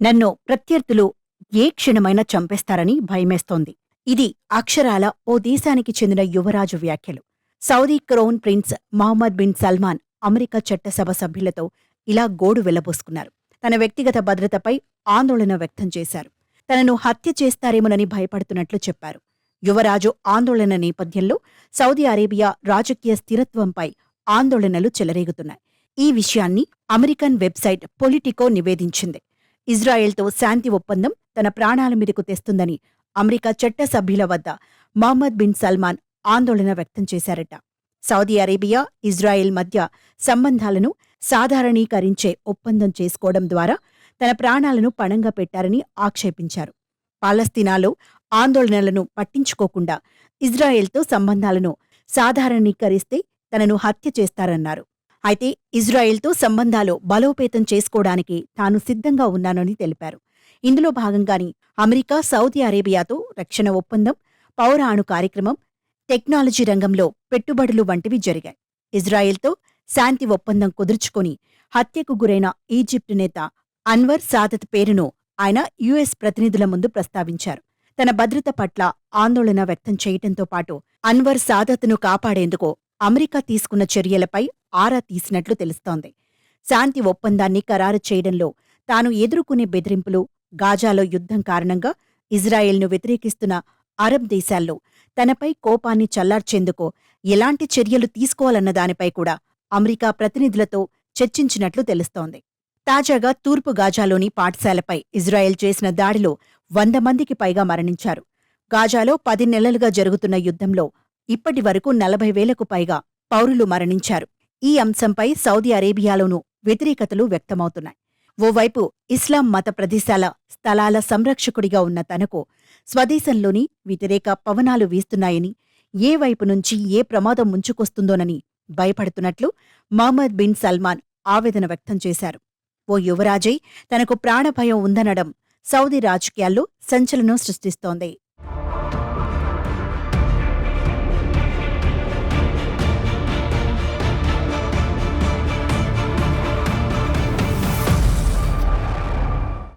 నన్ను ప్రత్యర్థులు ఏ క్షణమైనా చంపేస్తారని భయమేస్తోంది. ఇది అక్షరాల ఓ దేశానికి చెందిన యువరాజు వ్యాఖ్యలు. Saudi crown prince Mohammed bin Salman America చట్టసభ సభ్యులతో ఇలా గోడు వెళ్లబోసుకున్నారు. తన వ్యక్తిగత భద్రతపై ఆందోళన వ్యక్తం చేశారు. తనను హత్య చేస్తారేమోనని భయపడుతున్నట్లు చెప్పారు. యువరాజు ఆందోళన నేపథ్యంలో సౌదీ అరేబియా రాజకీయ స్థిరత్వంపై ఆందోళనలు చెలరేగుతున్నాయి. ఈ విషయాన్ని అమెరికన్ వెబ్సైట్ పొలిటికో నివేదించింది. ఇజ్రాయెల్తో శాంతి ఒప్పందం తన ప్రాణాల మీదకు తెస్తుందని అమెరికా చట్టసభ్యుల వద్ద మహమ్మద్ బిన్ సల్మాన్ ఆందోళన వ్యక్తం చేశారట. సౌదీ అరేబియా, ఇజ్రాయెల్ మధ్య సంబంధాలను సాధారణీకరించే ఒప్పందం చేసుకోవడం ద్వారా తన ప్రాణాలను పణంగా పెట్టారని ఆక్షేపించారు. పాలస్తీనాలో ఆందోళనలను పట్టించుకోకుండా ఇజ్రాయెల్తో సంబంధాలను సాధారణీకరిస్తే తనను హత్య చేస్తారన్నారు. అయితే ఇజ్రాయెల్తో సంబంధాలు బలోపేతం చేసుకోవడానికి తాను సిద్ధంగా ఉన్నానని తెలిపారు. ఇందులో భాగంగానే అమెరికా, సౌదీ అరేబియాతో రక్షణ ఒప్పందం, పౌర అణు కార్యక్రమం, టెక్నాలజీ రంగంలో పెట్టుబడులు వంటివి జరిగాయి. ఇజ్రాయెల్తో శాంతి ఒప్పందం కుదుర్చుకొని హత్యకు గురైన ఈజిప్టు నేత అన్వర్ సాదత్ పేరును ఆయన యుఎస్ ప్రతినిధుల ముందు ప్రస్తావించారు. తన భద్రత పట్ల ఆందోళన వ్యక్తం చేయటంతో పాటు అన్వర్ సాదత్ను కాపాడేందుకు అమెరికా తీసుకున్న చర్యలపై ఆరా తీసినట్లు తెలుస్తోంది. శాంతి ఒప్పందాన్ని ఖరారు చేయడంలో తాను ఎదుర్కొనే బెదిరింపులు, గాజాలో యుద్ధం కారణంగా ఇజ్రాయెల్ను వ్యతిరేకిస్తున్న అరబ్ దేశాల్లో తనపై కోపాన్ని చల్లార్చేందుకు ఎలాంటి చర్యలు తీసుకోవాలన్న దానిపై కూడా అమెరికా ప్రతినిధులతో చర్చించినట్లు తెలుస్తోంది. తాజాగా తూర్పు గాజాలోని పాఠశాలపై ఇజ్రాయెల్ చేసిన దాడిలో 100 మందికి పైగా మరణించారు. గాజాలో 10 నెలలుగా జరుగుతున్న యుద్ధంలో ఇప్పటి వరకు 40,000కు పైగా పౌరులు మరణించారు. ఈ అంశంపై సౌదీ అరేబియాలోనూ వ్యతిరేకతలు వ్యక్తమవుతున్నాయి. ఓవైపు ఇస్లాం మత ప్రదేశాల స్థలాల సంరక్షకుడిగా ఉన్న తనకు స్వదేశంలోని వ్యతిరేక పవనాలు వీస్తున్నాయని, ఏ వైపు నుంచి ఏ ప్రమాదం ముంచుకొస్తుందోనని భయపడుతున్నట్లు మహమ్మద్ బిన్ సల్మాన్ ఆవేదన వ్యక్తం చేశారు. ఓ యువరాజై తనకు ప్రాణభయం ఉందనడం సౌదీ రాజకీయాల్లో సంచలనం సృష్టిస్తోంది.